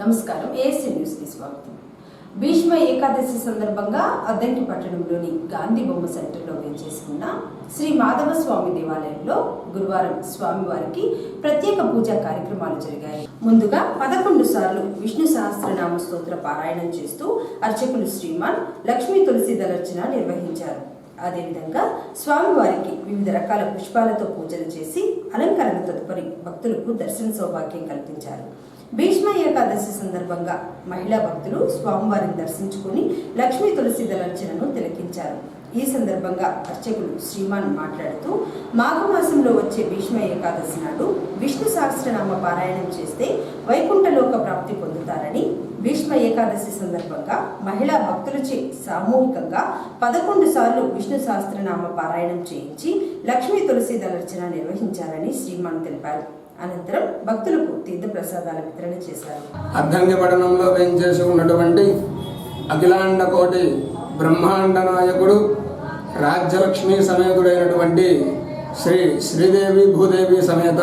నమస్కారం ASN news కి స్వాగతం. భీష్మ ఏకాదశి సందర్భంగా అద్దంకి పట్టణంలోని గాంధీ బొమ్మ సెంటర్లో వేంచేసుకున్న శ్రీ మాధవ స్వామి దేవాలయంలో గురువారం స్వామివారికి ప్రత్యేక పూజా కార్యక్రమాలు జరిగాయి. ముందుగా 11 సార్లు విష్ణు సహస్రనామ స్తోత్ర పారాయణం చేస్తూ అర్చకులు శ్రీమాన్ లక్ష్మీ తులసి దళర్చన నిర్వహించారు. అదేవిధంగా స్వామివారికి వివిధ రకాల పుష్పాలతో పూజలు చేసి అలంకరణ తదుపరి భక్తులకు దర్శన సౌభాగ్యం కల్పించారు. భీష్మ ఏకాదశి సందర్భంగా మహిళా భక్తులు స్వామివారిని దర్శించుకుని లక్ష్మీ తులసి దళర్చనను తిలకించారు. ఈ సందర్భంగా అర్చకులు శ్రీమాన్ మాట్లాడుతూ మాఘమాసంలో వచ్చే భీష్మ ఏకాదశి నాడు విష్ణు సహస్రనామ పారాయణం చేస్తే వైకుంఠలోక ప్రాప్తి పొందుతారని, భీష్మ ఏకాదశి సందర్భంగా మహిళా భక్తులచే సామూహికంగా 11 సార్లు విష్ణు సహస్రనామ పారాయణం చేయించి లక్ష్మీ తులసి దళర్చన నిర్వహించారని శ్రీమాన్ తెలిపారు. అనంతరం భక్తులకు తీర్థ ప్రసాదాల వితరణ చేశారు. అద్దంకి పట్టణంలో వేంచేసి ఉన్నటువంటి అఖిలాండ కోటి బ్రహ్మాండ నాయకుడు రాజ్యలక్ష్మి సమేతుడైనటువంటి శ్రీ శ్రీదేవి భూదేవి సమేత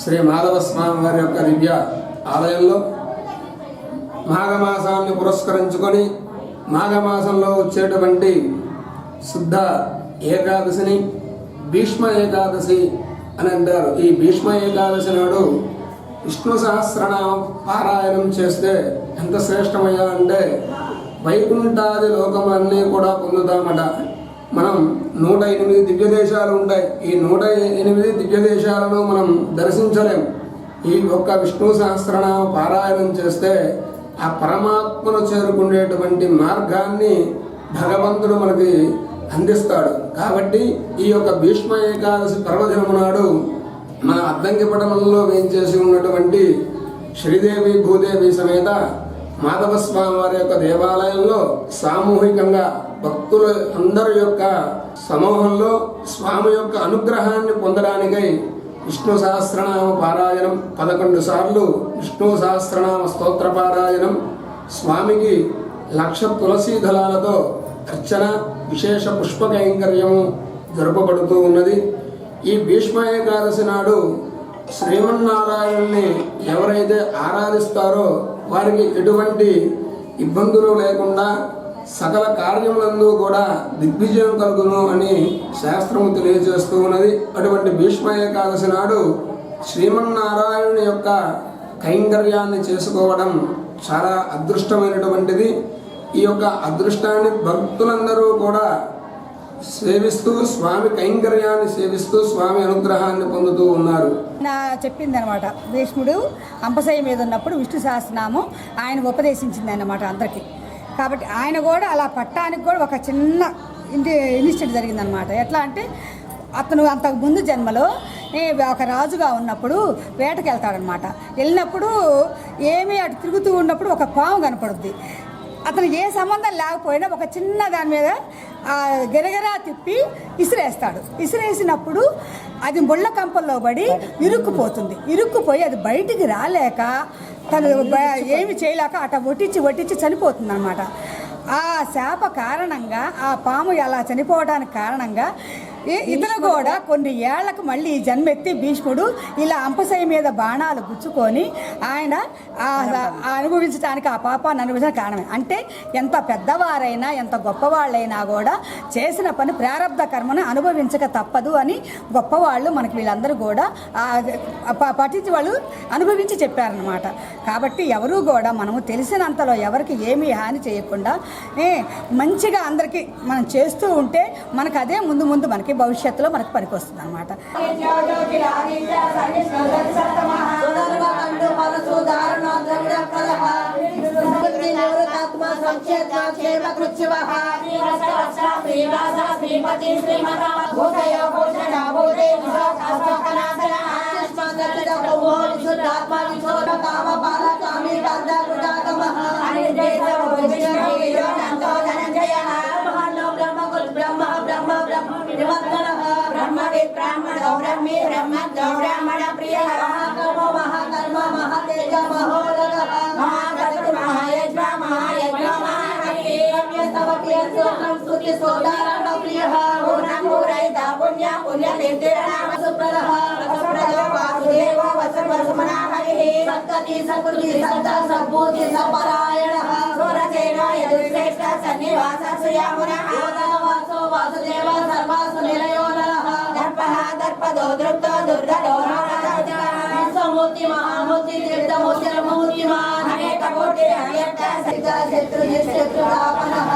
శ్రీ మాధవ స్వామి వారి యొక్క దివ్య ఆలయంలో మాఘమాసాన్ని పురస్కరించుకొని మాఘమాసంలో వచ్చేటువంటి శుద్ధ ఏకాదశిని భీష్మ ఏకాదశి అని అంటారు. ఈ భీష్మ ఏకాదశి నాడు విష్ణు సహస్రనామ పారాయణం చేస్తే ఎంత శ్రేష్టమయ్యా అంటే వైకుంఠాది లోకములన్నీ కూడా పొందుతామట. మనం 108 దివ్య దేశాలు ఉంటాయి. ఈ 108 దివ్య దేశాలను మనం దర్శించలేం. ఈ ఒక్క విష్ణు సహస్రనామ పారాయణం చేస్తే ఆ పరమాత్మను చేరుకునేటువంటి మార్గాన్ని భగవంతుడు మనకి అందిస్తాడు. కాబట్టి ఈ యొక్క భీష్మ ఏకాదశి పర్వదినము నాడు మన అద్దంకి పట్టణంలో వేంచేసి ఉన్నటువంటి శ్రీదేవి భూదేవి సమేత మాధవ స్వామి వారి యొక్క దేవాలయంలో సామూహికంగా భక్తుల అందరి యొక్క సమూహంలో స్వామి యొక్క అనుగ్రహాన్ని పొందడానికై విష్ణు సహస్రనామ పారాయణం 11 సార్లు విష్ణు సహస్రనామ స్తోత్ర పారాయణం, స్వామికి 1,00,000 తులసీ దళాలతో అర్చన, విశేష పుష్ప కైంకర్యము జరపబడుతూ ఉన్నది. ఈ భీష్మ ఏకాదశి నాడు శ్రీమన్నారాయణుని ఎవరైతే ఆరాధిస్తారో వారికి ఎటువంటి ఇబ్బందులు లేకుండా సకల కార్యములందు కూడా దిగ్విజయం కలుగును అని శాస్త్రము తెలియజేస్తూ ఉన్నది. అటువంటి భీష్మ ఏకాదశి నాడు శ్రీమన్నారాయణుని యొక్క కైంకర్యాన్ని చేసుకోవడం చాలా అదృష్టమైనటువంటిది. ఈ యొక్క అదృష్టాన్ని భక్తులందరూ కూడా సేవిస్తూ స్వామి కైంకర్యాన్ని సేవిస్తూ స్వామి అనుగ్రహాన్ని పొందుతూ ఉన్నారు. చెప్పింది అనమాట, భీష్ముడు అంపశయ్య మీద ఉన్నప్పుడు విష్ణు సహస్రనామం ఆయన ఉపదేశించింది అన్నమాట అందరికీ. కాబట్టి ఆయన కూడా అలా పట్టానికి కూడా ఒక చిన్న ఇన్సిడెంట్ జరిగిందనమాట. ఎట్లా అంటే అతను అంతకు ముందు జన్మలో ఒక రాజుగా ఉన్నప్పుడు వేటకి వెళ్తాడనమాట. వెళ్ళినప్పుడు ఏమీ అటు తిరుగుతూ ఉన్నప్పుడు ఒక పాము కనపడుద్ది. అతను ఏ సంబంధం లేకపోయినా ఒక చిన్న దాని మీద గిరగిరా తిప్పి ఇసిరేస్తాడు. ఇసిరేసినప్పుడు అది ముళ్ళ కంపల్లో పడి ఇరుక్కుపోయి అది బయటికి రాలేక తను ఏమి చేయలేక అట ఒట్టించి చనిపోతుంది అనమాట. ఆ శాప కారణంగా ఆ పాము అలా చనిపోవడానికి కారణంగా ఇతను కూడా కొన్ని ఏళ్లకు మళ్ళీ జన్మెత్తి భీష్ముడు ఇలా అంపశయ్య మీద బాణాలు గుచ్చుకొని ఆయన అనుభవించడానికి ఆ పాపాన్ని అనుభవించడానికి కారణమే. అంటే ఎంత పెద్దవారైనా ఎంత గొప్పవాళ్ళైనా కూడా చేసిన పని ప్రారబ్ధ కర్మను అనుభవించక తప్పదు అని గొప్పవాళ్ళు మనకి వీళ్ళందరూ కూడా పఠించి వాళ్ళు అనుభవించి చెప్పారనమాట. కాబట్టి ఎవరూ కూడా మనము తెలిసినంతలో ఎవరికి ఏమీ హాని చేయకుండా మంచిగా అందరికీ మనం చేస్తూ ఉంటే మనకు అదే ముందు మనకి భవిష్యత్తులో మనకు పనికొస్తుంది అనమాట. ब्राह्मणो ब्रह्मी ब्रह्मज्ञो ब्राह्मण प्रियः महाकर्म महातेज महोदरः महागणपति महायज्ञ महायज्ञो महाहरिः स्तुति सोदारण प्रियः पूर्णं पूरयिता पुण्य पुण्यतीर्थेन नाम सुप्रदः वसुप्रदो वासुदेवो वसुमना हरिः सत्कति सकृति सत्ता सद्भूति सपरायणः सुरसेन यदुश्रेष्ठ सन्निवास श्रियामुनः वासो वासुदेव सर्वासु निलयो नरः दर्पः दर्पदो दृप्तो दुर्धरो समूर्ति महामूर्ति तीर्थमूर्तिर्मूर्तिमान् अनेक कोटि अव्यक्त सिद्ध शत्रु शत्रुतापनः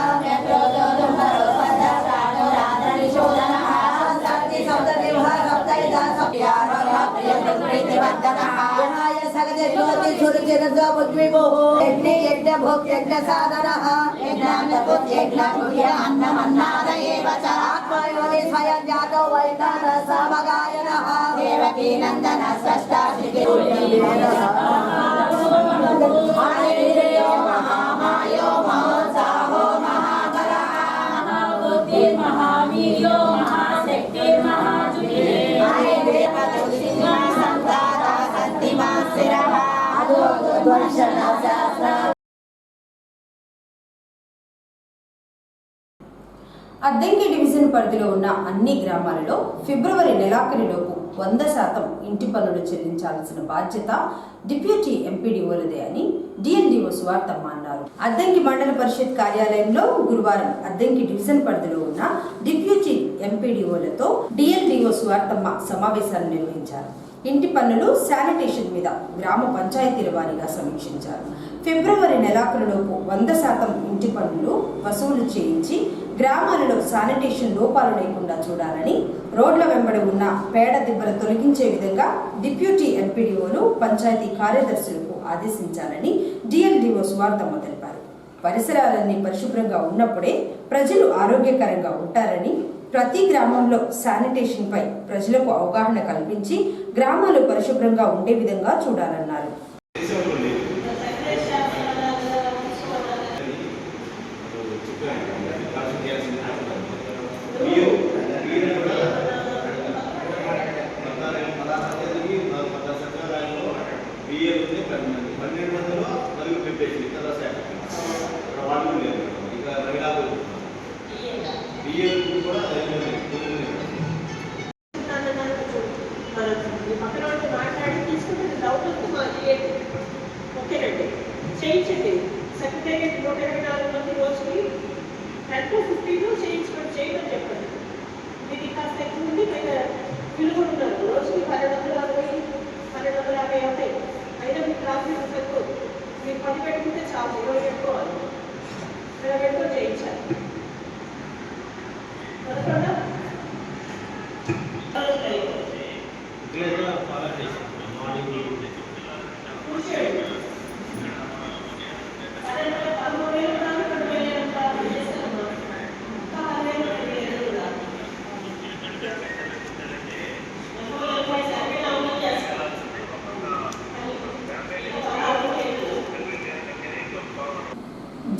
అద్దంకి డివిజన్ పరిధిలో ఉన్న అన్ని గ్రామాలలో ఫిబ్రవరి నెలాఖరులోపు 100% ఇంటి పన్నులు చెల్లించాల్సిన బాధ్యత డిప్యూటీ ఎంపీడీఓలదే అని డిఎల్డీఓ స్వార్థమ్మ అన్నారు. అద్దంకి మండల పరిషత్ కార్యాలయంలో గురువారం అద్దంకి డివిజన్ పరిధిలో ఉన్న డిప్యూటీ ఎంపీడీఓలతో డిఎల్డీఓ స్వార్థమ్మ సమావేశాన్ని నిర్వహించారు. ఇంటి పన్నులు, శానిటేషన్ మీద గ్రామ పంచాయతీల వారీగా సమీక్షించారు. ఫిబ్రవరి నెలాఖరులోపు 100% ఇంటి పన్నులు వసూలు చేయించి గ్రామాలలో శానిటేషన్ లోపాలు లేకుండా చూడాలని, రోడ్ల వెంబడి ఉన్న పేడ దిబ్బలు తొలగించే విధంగా డిప్యూటీ ఎంపీడీఓలు, పంచాయతీ కార్యదర్శులకు ఆదేశించాలని డిఎల్డీఓ స్వార్థమ్మ తెలిపారు. పరిసరాలన్నీ పరిశుభ్రంగా ఉన్నప్పుడే ప్రజలు ఆరోగ్యకరంగా ఉంటారని, ప్రతి గ్రామంలో శానిటేషన్ పై ప్రజలకు అవగాహన కల్పించి గ్రామాలు పరిశుభ్రంగా ఉండే విధంగా చూడాలన్నారు. మాట్లాడి తీసుకుంటే డౌట్ వస్తే మాది ఓకేనండి, చేయించండి. సెక్రటేరియట్ 124 మంది రోజుకి 10 to 15 చేయించుకొని చేయమని చెప్పండి. ఇది కాస్త ఎక్కువ ఉండి వీళ్ళు కూడా ఉన్నారు. రోజుకి 1260, 1250 అవుతాయి. అయినా మీకు ట్రాఫిక్ ఎక్కువ. మీరు 10 పెట్టుకుంటే చాలు, 20 పెట్టుకోవాలి. 20 పెట్టుకొని చేయించాలి.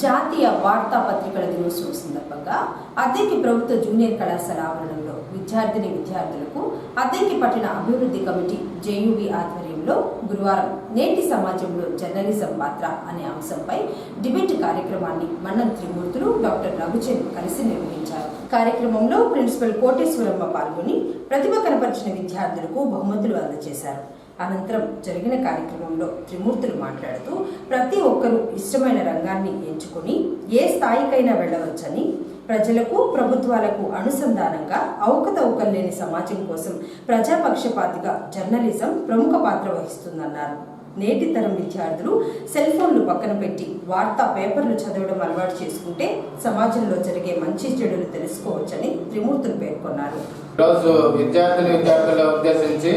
జాతీయ వార్తాపత్రికల దినోత్సవం సందర్భంగా అద్దంకి ప్రభుత్వ జూనియర్ కళాశాల ఆవరణంలో విద్యార్థులకు అద్దంకి పట్టణ అభివృద్ధి కమిటీ జేయూబీ ఆధ్వర్యంలో గురువారం నేటి సమాజంలో జర్నలిజం పాత్ర అనే అంశంపై డిబేట్ కార్యక్రమాన్ని మండల త్రిమూర్తులు డాక్టర్ రఘుచంద్ కలిసి నిర్వహించారు. కార్యక్రమంలో ప్రిన్సిపల్ కోటేశ్వరమ్మ పాల్గొని ప్రతిభ కనపరిచిన విద్యార్థులకు బహుమతులు అందజేశారు. అనంతరం జరిగిన కార్యక్రమంలో త్రిమూర్తులు మాట్లాడుతూ ప్రతి ఒక్కరూ ఇష్టమైన రంగాన్ని ఎంచుకుని ఏ స్థాయికైనా వెళ్ళవచ్చని, ప్రజలకు ప్రభుత్వాలకు అనుసంధానంగా అవకతవకలు లేని సమాజం కోసం ప్రజాపక్షపాతిగా జర్నలిజం ప్రముఖ పాత్ర వహిస్తుందన్నారు. నేటి తరం విద్యార్థులు సెల్ ఫోన్లు పక్కన పెట్టి వార్తా పేపర్లు చదవడం అలవాటు చేసుకుంటే సమాజంలో జరిగే మంచి చెడులు తెలుసుకోవచ్చని త్రిమూర్తులు పేర్కొన్నారు. ఈరోజు విద్యార్థుల ఉద్దేశించి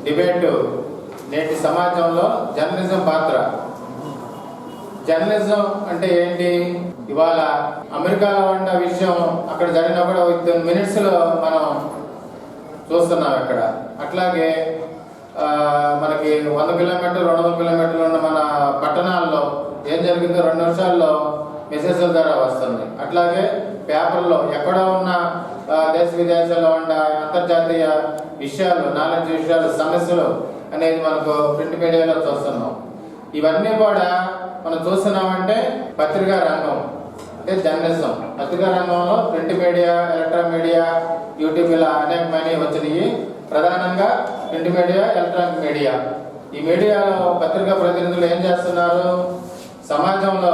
డిబేట్ నేటి సమాజంలో జర్నలిజం పాత్ర. జర్నలిజం అంటే ఏంటి? ఇవాళ అమెరికాలో ఉన్న విషయం అక్కడ జరిగినా కూడా విత్ మినిట్స్లో మనం చూస్తున్నాం ఇక్కడ. అట్లాగే మనకి 100 కిలోమీటర్లు 200 కిలోమీటర్లు ఉన్న మన పట్టణాల్లో ఏం జరిగిందో 2 నిమిషాల్లో మెసేజ్ల ద్వారా వస్తుంది. అట్లాగే పేపర్లో ఎక్కడో ఉన్న దేశ విదేశాల్లో ఉన్న అంతర్జాతీయ విషయాలు, నాలెడ్జ్ విషయాలు, సమస్యలు అనేది మనకు ప్రింట్ మీడియాలో చూస్తున్నాం. ఇవన్నీ కూడా మనం చూస్తున్నామంటే పత్రికా రంగం అంటే జర్నలిజం. పత్రికా రంగంలో print media, electronic media, YouTube ఇలా అనేకమైన వచ్చినాయి. ప్రధానంగా ప్రింట్ మీడియా, ఎలక్ట్రానిక్ మీడియా ఈ మీడియాలో పత్రికా ప్రతినిధులు ఏం చేస్తున్నారు? సమాజంలో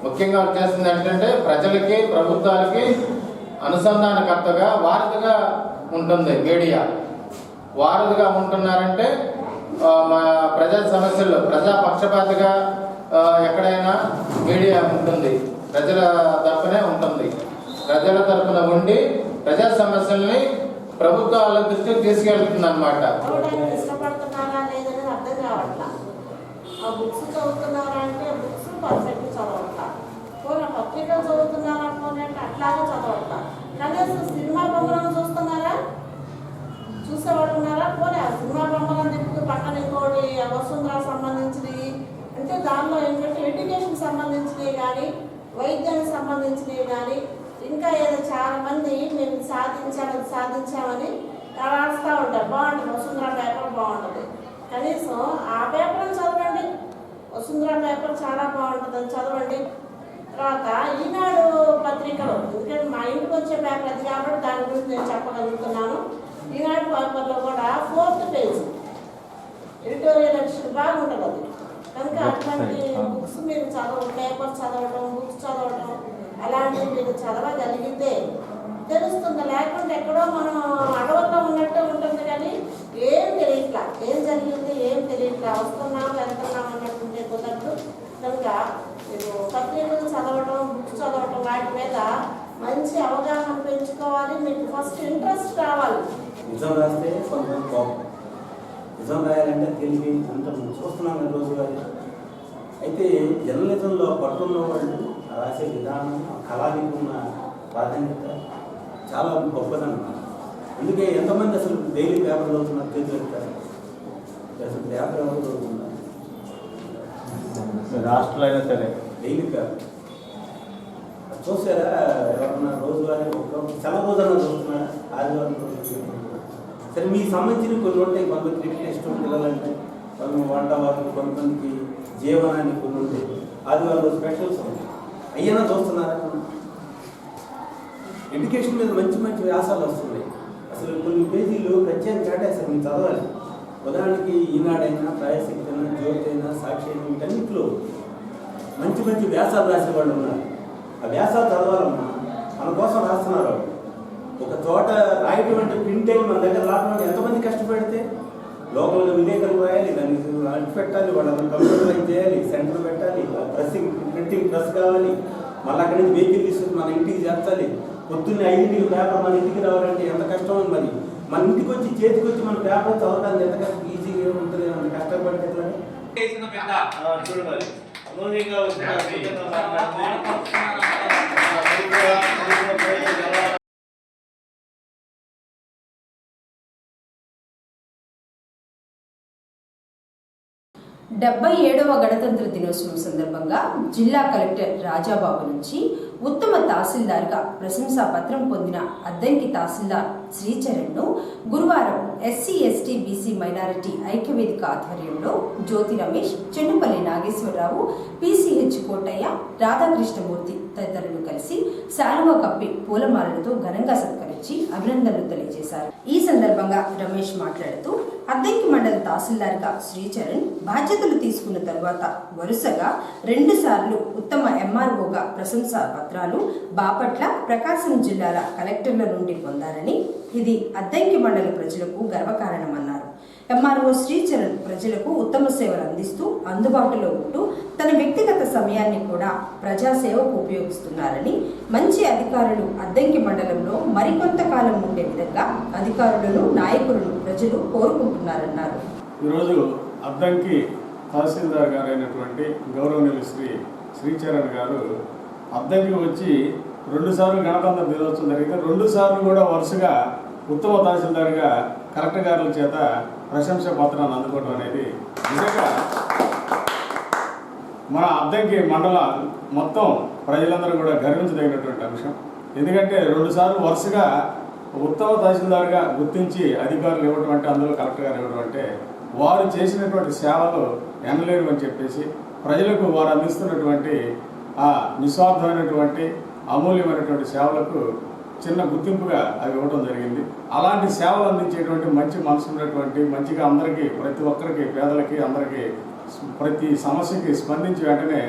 ముఖ్యంగా చేస్తుంది ఏంటంటే ప్రజలకి, ప్రభుత్వాలకి అనుసంధానకర్తగా, వారధిగా ఉంటుంది మీడియా. వారధిగా ఉంటున్నారంటే ప్రజా సమస్యలు, ప్రజా పక్షపాతగా ఎక్కడైనా మీడియా ఉంటుంది, ప్రజల తరపునే ఉంటుంది. ప్రజల తరపున ఉండి ప్రజా సమస్యల్ని ప్రభుత్వాల దృష్టికి తీసుకెళ్తుంది అన్నమాట. ఇష్టపడుతున్నారా లేదని అర్థం కావట్లా. ఆ బుక్స్ చదువుతున్నారా అంటే బుక్స్ పర్ఫెక్ట్ చదవట్లా. పోనీ పత్రికలు చదువుతున్నారా పోనీ అంటే అట్లాగే చదవట్లా. కనీసం సినిమా బొమ్మలను చూస్తున్నారా, చూసేవాడు ఉన్నారా? పోనీ ఆ సినిమా బొమ్మలను తిప్పుతూ పక్కన ఇంకోటి వసుంధర సంబంధించినవి అంటే దానిలో ఏంటంటే ఎడ్యుకేషన్ సంబంధించినవి కానీ, వైద్యానికి సంబంధించినవి కానీ, ఇంకా ఏదో చాలా మంది మేము సాధించామని రాస్తూ ఉంటారు. బాగుంటుంది, వసుంధర పేపర్ బాగుంటుంది. కనీసం ఆ పేపర్ని చదవండి. వసుంధర పేపర్ చాలా బాగుంటుంది, అది చదవండి. తర్వాత ఈనాడు పత్రికలు, ఎందుకంటే మా ఇంటికి వచ్చే పేపర్ అది కాబట్టి దాని గురించి నేను చెప్పగలుగుతున్నాను. ఈనాడు పేపర్లో కూడా 4th పేజ్ ఎడిటోరియల్ ఎడిషన్ బాగుంటుంది. అది కనుక అటువంటి బుక్స్ మీరు పేపర్ చదవడం, బుక్స్ చదవడం అలాంటివి మీరు చదవగలిగితే తెలుస్తుంది. లేకుంటే ఎక్కడో మనం అడవుల్లో ఉన్నట్టే ఉంటుంది కానీ ఏం తెలియట్లా, ఏం జరిగింది ఏం తెలియట్లా, వస్తున్నాం వెళ్తున్నాం అన్నట్టుంటే కుదరదు. కనుక మీరు పత్రికలు చదవడం, బుక్స్ చదవడం వాటి మీద మంచి అవగాహన పెంచుకోవాలి. మీకు ఫస్ట్ ఇంట్రెస్ట్ రావాలి. నిజం రాస్తే కొంచెం కోపం, నిజం రాయాలంటే తెలివి అంత చూస్తున్నాం రోజువారీ. అయితే జర్నలిజంలో పట్టున్న వాళ్ళు రాసే విధానం, కళానికి ఉన్న ప్రాధాన్యత చాలా గొప్పదన్నమాట. అందుకే ఎంతమంది అసలు డైలీ పేపర్ చదువుతున్నారు తెలియజేస్తారు. అసలు పేపర్ ఎవరు చదువుతున్నారు? రాష్ట్రాలు అయినా సరే డైలీ పేపర్ చూసారా? ఎవరన్నా రోజువారీ ఒక సెలవు రోజన్నా చూస్తున్నారా? ఆదివారం రోజు సరే మీకు సంబంధించిన కొన్ని ఉంటాయి. కొంతమంది క్రికెట్ ఇష్టం పిల్లలంటే, కొంతమంది వంట వాళ్ళు, కొంతమందికి జీవనాన్ని కొన్ని ఉంటాయి. ఆదివారం స్పెషల్స్ ఉంటాయి. అయ్యనా చూస్తున్నారా? ఎడ్యుకేషన్ మీద మంచి మంచి వ్యాసాలు వస్తున్నాయి. అసలు కొన్ని పేజీలు ప్రత్యేక కేటాయిస్తారు, మీరు చదవాలి. ఉదాహరణకి ఈనాడైనా, ప్రాయశక్తి అయినా, జ్యోతి అయినా, సాక్షి అయినా, వీటన్నిటిలో మంచి మంచి వ్యాసాలు రాసే వాళ్ళు ఉన్నారు. ఆ వ్యాసాలు చదవాలమ్మా, మన కోసం రాస్తున్నారు. ఒక చోట రాయటం అంటే ప్రింట్ అయ్యి మన దగ్గర రావడం ఎంతమంది కష్టపడితే లోకల్గా విలేకరులు రాయాలి, దానికి అంటు పెట్టాలి, వాళ్ళని కంప్యూటరైజ్ చేయాలి, సెంటర్ పెట్టాలి, ప్రింటింగ్ ప్రెస్ కావాలి, మళ్ళీ అక్కడి నుంచి వెహికల్ తీసుకుని మన ఇంటికి చేర్చాలి. పొద్దున్నే 5 పేపర్ మన ఇంటికి రావాలంటే ఎంత కష్టం. మరి మన ఇంటికి వచ్చి చేతికి వచ్చి మన పేపర్ చదవడానికి ఎంత కష్టం, ఈజీగా ఉంటుంది, అంత కష్టపడితే చూడాలి. డెబ్బై 77వ గణతంత్ర దినోత్సవం సందర్భంగా జిల్లా కలెక్టర్ రాజాబాబు నుంచి ఉత్తమ తహసీల్దార్గా ప్రశంసా పత్రం పొందిన అద్దంకి తహసీల్దార్ శ్రీచరణ్ను గురువారం ఎస్సీ ఎస్టీ బీసీ మైనారిటీ ఐక్యవేదిక ఆధ్వర్యంలో జ్యోతి రమేష్, చెన్నుపల్లి నాగేశ్వరరావు, పీసీహెచ్ కోటయ్య, రాధాకృష్ణమూర్తి తదితరులు కలిసి శాలువా కప్పి పూలమాలలతో ఘనంగా సత్కరించి అభినందనలు తెలియజేశారు. ఈ సందర్భంగా రమేష్ మాట్లాడుతూ అద్దంకి మండల తహసీల్దార్గా శ్రీచరణ్ బాధ్యతలు తీసుకున్న తరువాత వరుసగా 2 సార్లు ఉత్తమ ఎంఆర్ఓగా ప్రశంసా పత్రాలు బాపట్ల, ప్రకాశం జిల్లాల కలెక్టర్ల నుండి పొందారని, ఇది అద్దంకి మండల ప్రజలకు గర్వకారణమన్నారు. ఎంఆర్ఓ శ్రీచరణ్ ప్రజలకు ఉత్తమ సేవలు అందిస్తూ అందుబాటులో ఉంటూ తన వ్యక్తిగత సమయాన్ని కూడా ప్రజాసేవకు ఉపయోగిస్తున్నారని, మంచి అధికారులు అద్దంకి మండలంలో మరికొంతకాలం ఉండే విధంగా అధికారులను, నాయకులను ప్రజలు కోరుకుంటున్నారన్నారు. ఈరోజు అద్దంకి తహసీల్దార్ గారైనటువంటి గౌరవనీయులు శ్రీచరణ్ గారు అద్దంకి వచ్చి 2 సార్లు గణతంత్ర దినోత్సవం జరిగితే 2 సార్లు కూడా వరుసగా ఉత్తమ తహసీల్దార్గా కలెక్టర్ గారుల చేత ప్రశంసా పత్రాన్ని అందుకోవడం అనేది నిజంగా మన అద్దంకి మండల మొత్తం ప్రజలందరూ కూడా గర్వించదగినటువంటి అంశం. ఎందుకంటే 2 సార్లు వరుసగా ఉత్తమ తహసీల్దార్గా గుర్తించి అధికారులు ఇవ్వడం అంటే, అందులో కలెక్టర్ గారు ఇవ్వడం అంటే వారు చేసినటువంటి సేవలు ఎనలేరు అని చెప్పేసి ప్రజలకు వారు అందిస్తున్నటువంటి ఆ నిస్వార్థమైనటువంటి అమూల్యమైనటువంటి సేవలకు చిన్న గుర్తింపుగా అవి ఇవ్వడం జరిగింది. అలాంటి సేవలు అందించేటువంటి మంచి మనసు ఉన్నటువంటి, మంచిగా అందరికీ, ప్రతి ఒక్కరికి, పేదలకి, అందరికీ ప్రతి సమస్యకి స్పందించి వెంటనే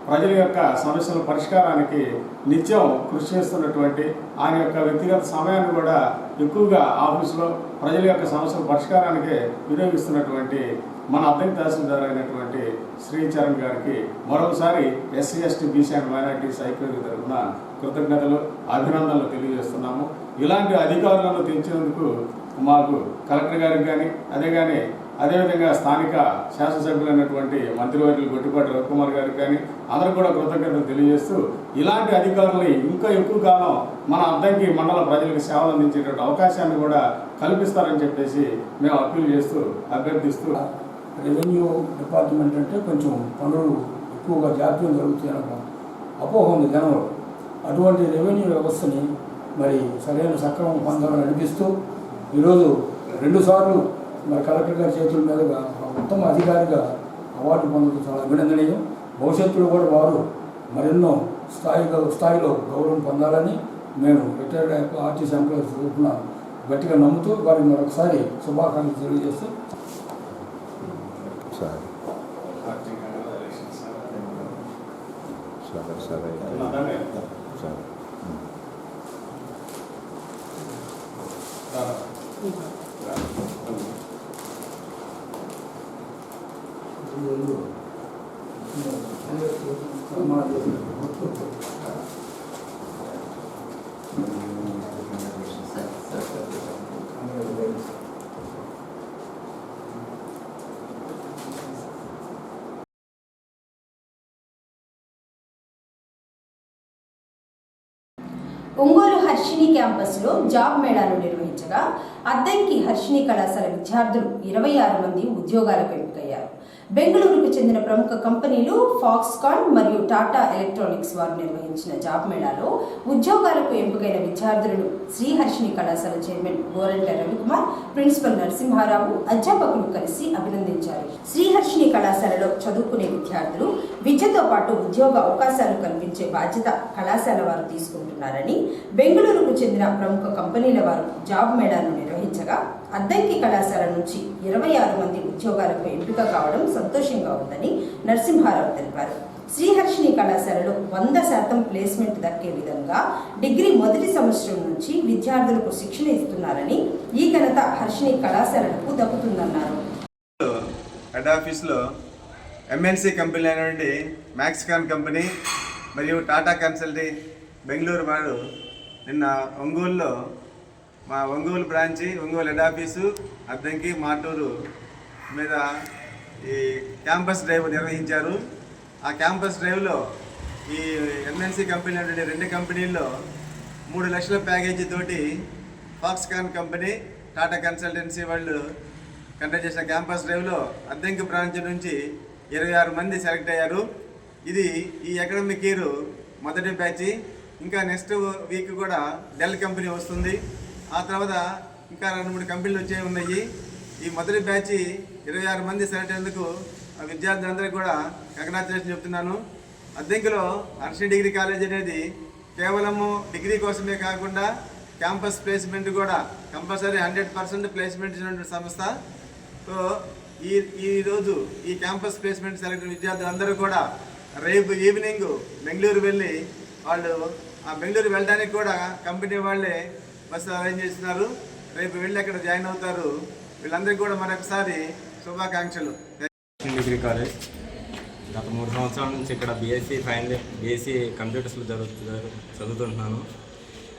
ప్రజల యొక్క సమస్యల పరిష్కారానికి నిత్యం కృషి చేస్తున్నటువంటి, ఆయన యొక్క వ్యక్తిగత సమయాన్ని కూడా ఎక్కువగా ఆఫీసులో ప్రజల యొక్క సమస్యల పరిష్కారానికి వినియోగిస్తున్నటువంటి మన అద్దెకి తహసీల్దార్ అయినటువంటి శ్రీచరణ్ గారికి మరొకసారి SC ST BC and minorities ఐక్యవేదిక తరఫున కృతజ్ఞతలు, అభినందనలు తెలియజేస్తున్నాము. ఇలాంటి అధికారులను తెచ్చినందుకు మాకు కలెక్టర్ గారికి కానీ అదేవిధంగా స్థానిక శాసనసభ్యులైనటువంటి మంత్రివర్యులు గొట్టిపాటి రవికుమార్ గారికి కానీ అందరికి కూడా కృతజ్ఞతలు తెలియజేస్తూ, ఇలాంటి అధికారులు ఇంకా ఎక్కువ కాలం మన అద్దంకి మండల ప్రజలకు సేవలు అందించేటువంటి అవకాశాన్ని కూడా కల్పిస్తారని చెప్పేసి మేము అప్పీల్ చేస్తూ అభ్యర్థిస్తూ. రెవెన్యూ డిపార్ట్మెంట్ అంటే కొంచెం పనులు ఎక్కువగా జాప్యం జరుగుతాయన్న అపోహ ఉంది జనంలో. అటువంటి రెవెన్యూ వ్యవస్థని మరి సరైన సక్రమం పొందాలని అనిపిస్తూ ఈరోజు 2 సార్లు మరి కలెక్టర్ గారి చేతుల మీదుగా ఉత్తమ అధికారిగా అవార్డు పొందడం చాలా అభినందనీయం. భవిష్యత్తులో కూడా వారు మరెన్నో స్థాయిలో గౌరవం పొందాలని నేను రిటైర్డ్ ఆర్టీసీ ఎంప్లాయీస్ తరఫున గట్టిగా నమ్ముతూ వారికి మరొకసారి శుభాకాంక్షలు తెలియజేస్తూ ఒంగోలు హర్షిణి క్యాంపస్లో జాబ్ మేళాను నిర్వహించగా అద్దంకి హర్షిణి కళాశాల విద్యార్థులు 26 మంది ఉద్యోగాలకు ఎంపికయ్యారు. బెంగళూరుకు చెందిన ప్రముఖ కంపెనీలు ఫాక్స్కాన్ మరియు టాటా ఎలక్ట్రానిక్స్ వారు నిర్వహించిన జాబ్ మేళాలో ఉద్యోగాలకు ఎంపికైన విద్యార్థులను శ్రీహర్షిణి కళాశాల చైర్మన్ గోరంట్ల రవికుమార్, ప్రిన్సిపల్ నరసింహారావు, అధ్యాపకులు కలిసి అభినందించారు. శ్రీహర్షిణి కళాశాలలో చదువుకునే విద్యార్థులు విద్యతో పాటు ఉద్యోగ అవకాశాలు కల్పించే బాధ్యత కళాశాల వారు తీసుకుంటున్నారని, బెంగళూరుకు చెందిన ప్రముఖ కంపెనీల వారు జాబ్ మేళాను నిర్వహించగా అద్దంకి కళాశాల నుంచి 26 మంది ఉద్యోగాలకు ఎంపిక కావడం సంతోషంగా ఉందని నరసింహారావు తెలిపారు. శ్రీహర్షిణి కళాశాలలో 100% ప్లేస్మెంట్ దక్కే విధంగా డిగ్రీ మొదటి సంవత్సరం నుంచి విద్యార్థులకు శిక్షణ ఇస్తున్నారని, ఈ ఘనత హర్షిణి కళాశాలకు దక్కుతుందన్నారు. హెడ్ ఆఫీస్లో ఎంఎన్సీ కంపెనీ అయినటువంటి మ్యాక్స్కాన్ కంపెనీ మరియు టాటా కన్సల్టింగ్ బెంగళూరు వారు నిన్న ఒంగోలులో మా Ongole branch, Ongole head office, Addanki, Maturu మీద ఈ క్యాంపస్ డ్రైవ్ నిర్వహించారు. ఆ క్యాంపస్ డ్రైవ్లో ఈ ఎంఎన్సీ కంపెనీ అంటే 2 కంపెనీల్లో 3 లక్షల ప్యాకేజీ తోటి ఫాక్స్కాన్ కంపెనీ, టాటా కన్సల్టెన్సీ వాళ్ళు కండక్ట్ చేసిన క్యాంపస్ డ్రైవ్లో అద్దంకి బ్రాంచ్ నుంచి 26 మంది సెలెక్ట్ అయ్యారు. ఇది ఈ అకాడమిక్ ఇయర్ మొదటి బ్యాచ్. ఇంకా నెక్స్ట్ వీక్ కూడా డెల్ కంపెనీ వస్తుంది. ఆ తర్వాత ఇంకా 2-3 కంపెనీలు వచ్చే ఉన్నాయి. ఈ మొదటి బ్యాచ్ 26 మంది సెలెక్ట్ అయ్యేందుకు విద్యార్థులందరికీ కూడా కంగ్రాచులేషన్ చెప్తున్నాను. అద్దంకిలో హర్షిణి డిగ్రీ కాలేజ్ అనేది కేవలము డిగ్రీ కోసమే కాకుండా క్యాంపస్ ప్లేస్మెంట్ కూడా కంపల్సరీ 100% ప్లేస్మెంట్ ఇచ్చినటువంటి సంస్థ. సో ఈరోజు ఈ క్యాంపస్ ప్లేస్మెంట్ సెలెక్ట్ విద్యార్థులందరూ కూడా రేపు ఈవినింగ్ బెంగళూరు వెళ్ళి వాళ్ళు ఆ బెంగళూరు వెళ్ళడానికి కూడా కంపెనీ వాళ్ళే బస్సు అరేంజ్ చేస్తున్నారు. రేపు వెళ్ళి అక్కడ జాయిన్ అవుతారు. వీళ్ళందరికీ కూడా మరొకసారి శుభాకాంక్షలు. డిగ్రీ కాలేజ్ గత 3 సంవత్సరాల నుంచి ఇక్కడ బీఎస్సీ కంప్యూటర్స్లో చదువుతుంటున్నాను.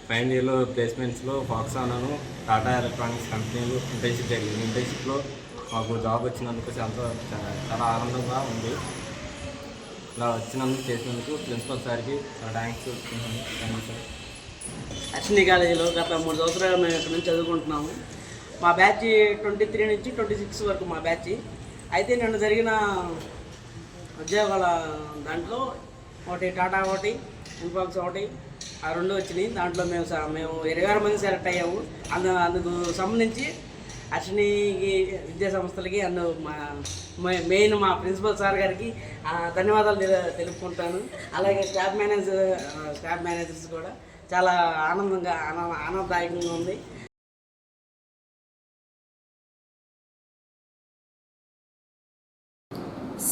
ఫైనల్ ఇయర్లో ప్లేస్మెంట్స్లో ఫాక్సాను, టాటా ఎలక్ట్రానిక్స్ కంపెనీలు ఇంటర్న్షిప్ జరిగింది. ఇంటర్న్షిప్లో మాకు జాబ్ వచ్చినందుకు చాలా ఆనందంగా ఉంది. ఇలా వచ్చినందుకు చేసినందుకు ప్రిన్సిపల్ సార్కి చాలా థ్యాంక్స్ చెప్తున్నాను. Thank you sir. హర్షిణి కాలేజీలో గత 3 సంవత్సరాలు మేము ఇక్కడ నుంచి చదువుకుంటున్నాము. మా బ్యాచ్ 23 నుంచి 26 వరకు మా బ్యాచ్. అయితే నిన్న జరిగిన ఉద్యోగాల దాంట్లో ఒకటి టాటా, ఒకటి ఇన్ఫాక్స్, ఒకటి ఆ 2 వచ్చినాయి. దాంట్లో మేము 26 మంది సెలెక్ట్ అయ్యాము. అందుకు సంబంధించి హర్షిణికి విద్యా సంస్థలకి మెయిన్ మా ప్రిన్సిపల్ సార్ గారికి ధన్యవాదాలు తెలుపుకుంటాను. అలాగే స్టాఫ్ మేనేజర్స్ కూడా చాలా ఆనందదాయకంగా ఉంది.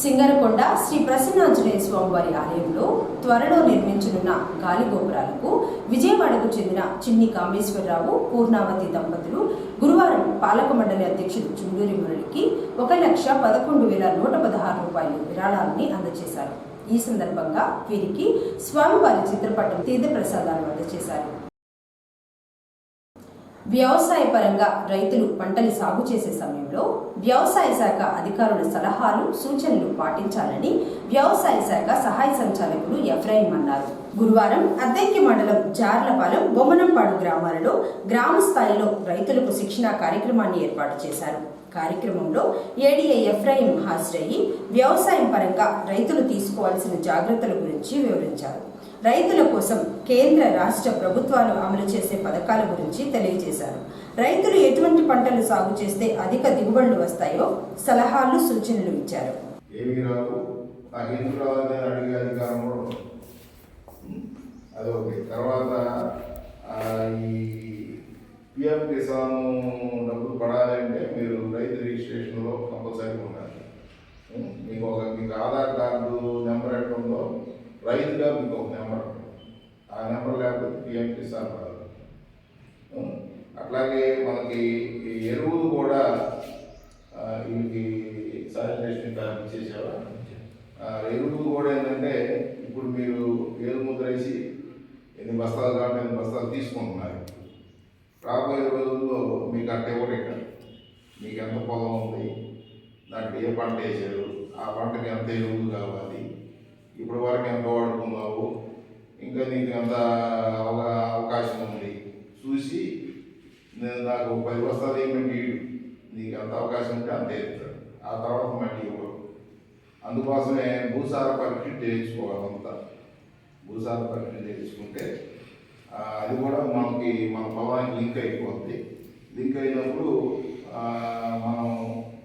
సింగరకొండ శ్రీ ప్రసన్నాంజనేయ స్వామి వారి ఆలయంలో త్వరలో నిర్మించనున్న గాలి గోపురాలకు విజయవాడకు చెందిన చిన్ని కామేశ్వరరావు, పూర్ణావతి దంపతులు గురువారం పాలక మండలి అధ్యక్షుడు చుండూరి మురళికి 1,11,116 రూపాయలు విరాళాలని అందజేశారు. ఈ సందర్భంగా వీరికి స్వామివారి చిత్రపటం తీర్థప్రసాదాలు అందజేశారు. వ్యవసాయ పరంగా రైతులు పంటలు సాగు చేసే సమయంలో వ్యవసాయ శాఖ అధికారుల సలహాలు, సూచనలు పాటించాలని వ్యవసాయ శాఖ సహాయ సంచాలకులు ఎఫ్రాయిం అన్నారు. గురువారం అద్దెంకి మండలం జార్లపాలెం, బొమ్మనంపాడు గ్రామాలలో గ్రామ స్థాయిలో రైతులకు శిక్షణా కార్యక్రమాన్ని ఏర్పాటు చేశారు. కార్యక్రమంలో ఏడీఐ ఎఫ్రాయిం హాజరయ్యి వ్యవసాయం పరంగా రైతులు తీసుకోవాల్సిన జాగ్రత్తల గురించి వివరించారు. రైతుల కోసం కేంద్ర, రాష్ట్ర ప్రభుత్వాలు అమలు చేసే పథకాల గురించి తెలియజేశారు. రైతులు ఎటువంటి పంటలు సాగు చేస్తే అధిక దిగుబడులు వస్తాయో సలహాలు, సూచనలు ఇచ్చారు. అదొకటి. తర్వాత ఈ పిఎం కిసాన్ డబ్బులు పడాలంటే మీరు రైతు రిజిస్ట్రేషన్లో కంపల్సరీ ఉండాలి. మీకు ఆధార్ కార్డు నెంబర్ ఎట్లా ఉందో రైతుగా మీకు ఒక నెంబర్ ఉంటుంది. ఆ నెంబర్ లేకపోతే పిఎం కిసాన్ పడదు. అట్లాగే మనకి ఎరువులు కూడా వీళ్ళకి శానిటేషన్ కార్డు చేసేవా ఎరువులు కూడా ఏంటంటే ఇప్పుడు మీరు ఏరు ముద్ర వేసి ఎన్ని బస్తాలు కాబట్టి ఎన్ని బస్తాలు తీసుకుంటున్నారు. రాబోయే రోజుల్లో మీకు అట్ట కూడా ఇక్కడ మీకు ఎంత పొలం ఉంది, దాంట్లో ఏ పంట వేసారు, ఆ పంటకి ఎంత ఎరువులు కావాలి, ఇప్పుడు వరకు ఎంత వాడుకున్నావు, ఇంకా నీకు ఎంత అవకాశం ఉంది చూసి నేను నాకు 10 బస్తాలు ఏమంటే నీకు ఎంత అవకాశం ఉంటే అంతే ఇస్తాడు. ఆ తర్వాత మళ్ళీ ఇవ్వరు. అందుకోసమే భూసార పరీక్ష చేయించుకోవాలంతా. భూసార పరీక్ష చేయించుకుంటే అది కూడా మనకి మన పొలానికి లింక్ అయిపోద్ది. లింక్ అయినప్పుడు మనం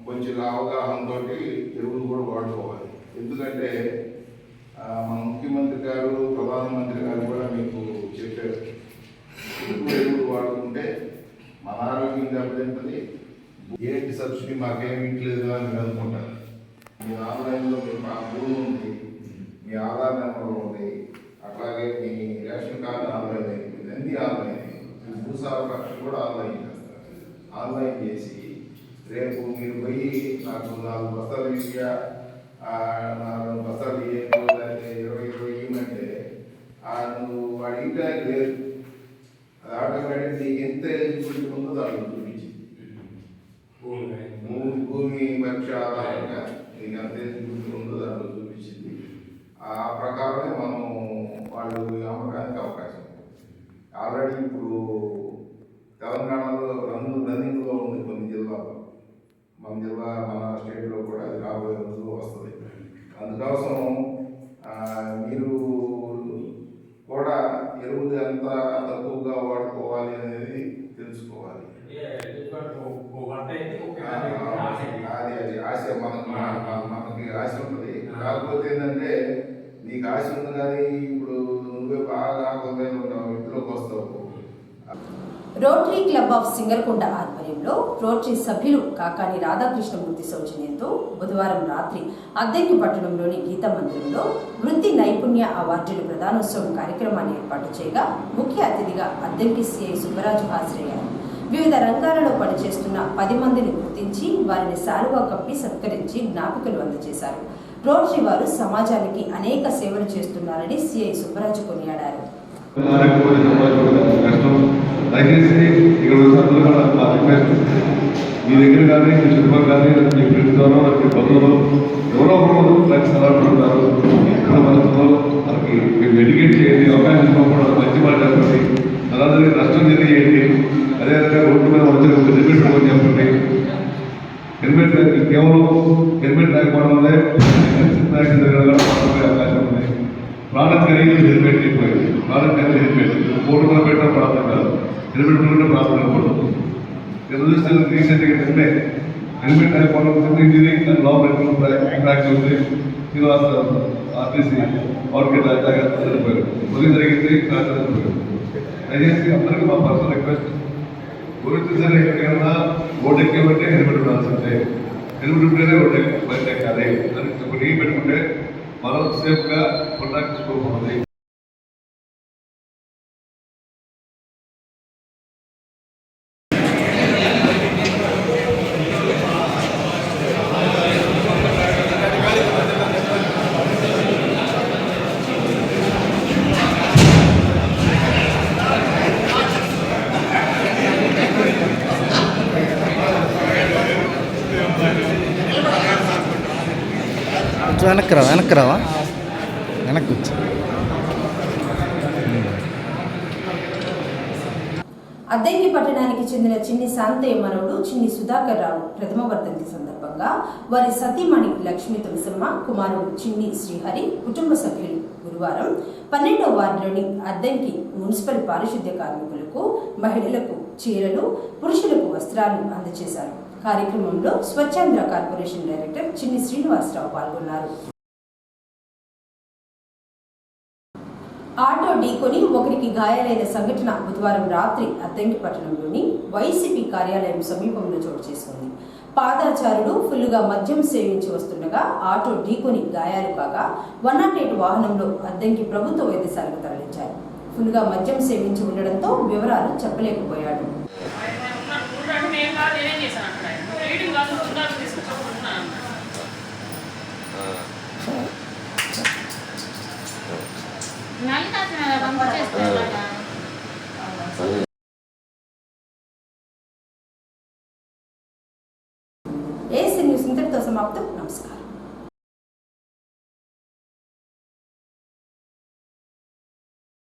కొంచెం అవగాహనతో ఎరువులు కూడా వాడుకోవాలి. ఎందుకంటే మన ముఖ్యమంత్రి గారు, ప్రధానమంత్రి గారు కూడా మీకు చెప్పారు, ఎరువులు వాడుకుంటే మన ఆరోగ్యం దెబ్బతింటుంది. ఏంటి సబ్సిడీ మాకేమి ఇట్లేదు అని మీరు అనుకుంటారు. మీ ఆన్లైన్లో మీ భూమి ఉంది, మీ ఆధార్ నెంబర్ ఉంది, అట్లాగే మీ రేషన్ కార్డు ఆన్లైన్ అయిపోయింది, అన్నీ ఆన్లైన్ అయిపోయింది. భూసార పరీక్ష కూడా ఆన్లైన్ చేస్తారు. ఆన్లైన్ చేసి రేపు మీరు పోయి నాకు 4 బస్తాలు యూరియా, 4 బస్తాలు ఏదో 20 ఇవ్వమంటే నువ్వు వాడి ఇంటానికి లేదు. అది ఆటోమేటిక్ నీకు ఎంత ఎలిజిబిలిటీ ఉందో దాంట్లో చూపించింది. భూమి పరీక్ష ఆధారంగా నీకు ఎంత ఎలిజిబిలిటీ ఉందో దాంట్లో చూపించింది. ఆ ప్రకారమే మనం వాళ్ళు అమ్మకానికి అవకాశం. ఆల్రెడీ ఇప్పుడు తెలంగాణలో రన్నింగ్లో ఉంది కొన్ని జిల్లాల్లో. మన స్టేట్లో కూడా అది రాబోయే రోజుల్లో వస్తుంది. అందుకోసం మీరు కూడా ఎరువులు ఎంత తక్కువగా వాడుకోవాలి అనేది తెలుసుకోవాలి. అది ఆశ మనకి ఆశ ఉంటుంది. కాకపోతే ఏంటంటే నీకు ఆశ ఉంది కానీ ఇప్పుడు నువ్వే బాగా ఇంట్లోకి వస్తావు. రోటరీ క్లబ్ ఆఫ్ సింగరకొండ ఆధ్వర్యంలో రోటరీ సభ్యులు కాకాని రాధాకృష్ణమూర్తి సౌజన్యంతో బుధవారం రాత్రి అద్దెంకి పట్టణంలోని గీతా మందిరంలో వృత్తి నైపుణ్య అవార్డుల ప్రదానోత్సవం కార్యక్రమాన్ని ఏర్పాటు చేయగా ముఖ్య అతిథిగా అద్దెంకి సిఐ సుబ్బరాజు హాజరయ్యారు. వివిధ రంగాలలో పనిచేస్తున్న 10 మందిని గుర్తించి వారిని శాలువా కప్పి సత్కరించి జ్ఞాపికలు అందజేశారు. రోటరీ వారు సమాజానికి అనేక సేవలు చేస్తున్నారని సిఐ సుబ్బరాజు కొనియాడారు. దయచేసి ఇక్కడ వచ్చినందుకు కూడా నా రిక్వెస్ట్, మీ దగ్గర కానీ మీ చుట్టుపక్కల కానీ మీ ఫ్రెండ్స్ ద్వారా మీ బంధువులు ఎవరో ఒకరు నాకు సలహా పడుతున్నారు. ఇప్పుడు మనతో మనకి మీరు ఎడ్యుకేట్ చేయండి, అవకాశం ఇవ్వకుండా మంచి మాట చెప్పండి, అలాగే నష్టం తెలియజేయండి. అదేవిధంగా రోడ్డు మీద వచ్చే హెల్మెట్ పెట్టుకొని చెప్పండి. హెల్మెట్ కేవలం హెల్మెట్ లేకపోవడం వల్లే అవకాశం ఉంది. ప్రాణం ఖరీదు హెల్మెట్ అయిపోయింది. ప్రాణం ఖరీదు హెల్మెట్ కోర్టు కూడా పెట్టడం ప్రాబ్లం కాదు, హెల్మెట్ కూడా ప్రాబ్లం కూడా. రీసెంట్గా అంటే హెల్మెట్ అయిపోవడం ఇంజనీరింగ్ అండ్ లా ప్రాక్టీస్ ఉంది. RTC out gate సరిపోయారు. ఉదయం జరిగింది, చనిపోయారు. దయచేసి అందరికీ మా పర్సనల్ రిక్వెస్ట్, గురించి సరే ఎక్కడికైనా ఓటు ఎక్కేమంటే హెల్మెట్ ఉండాల్సిందే, హెల్మెట్ ఉంటేనే ఓటు బయట ఎక్కాలి అని ఒకటి పెట్టుకుంటే మనం సేఫ్గా కొనసాగించుకోవాలి. వెనక్కి రావా వెనక్కి వచ్చి. అద్దంకి పట్టణానికి చెందిన చిన్ని శాంతయ్య మనవుడు చిన్ని సుధాకర్ రావు ప్రథమ వర్ధంతి సందర్భంగా వారి సతీమణి లక్ష్మీ తులసమ్మ, కుమారుడు చిన్ని శ్రీహరి కుటుంబ సభ్యులు గురువారం 12వ వార్డులోని అద్దంకి మున్సిపల్ పారిశుద్ధ్య కార్మికులకు, మహిళలకు చీరలు, పురుషులకు వస్త్రాలు అందజేశారు. కార్యక్రమంలో స్వచ్ఛాంధ్ర కార్పొరేషన్ డైరెక్టర్ చిన్ని శ్రీనివాసరావు పాల్గొన్నారు. ఆటో ఢీకొని ఒకరికి గాయాలైన సంఘటన బుధవారం రాత్రి అద్దంకి పట్టణంలోని వైసీపీ కార్యాలయం సమీపంలో చోటు చేసుకుంది. పాదాచారుడు ఫుల్లుగా మద్యం సేవించి వస్తుండగా ఆటో ఢీకొని గాయాలు కాగా 108 వాహనంలో అద్దంకి ప్రభుత్వ వైద్యశాలకు తరలించారు. ఫుల్లుగా మద్యం సేవించి ఉండడంతో వివరాలు చెప్పలేకపోయాడు. ఏసీ న్యూస్ ఇంతటితో సమాప్తం. నమస్కారం.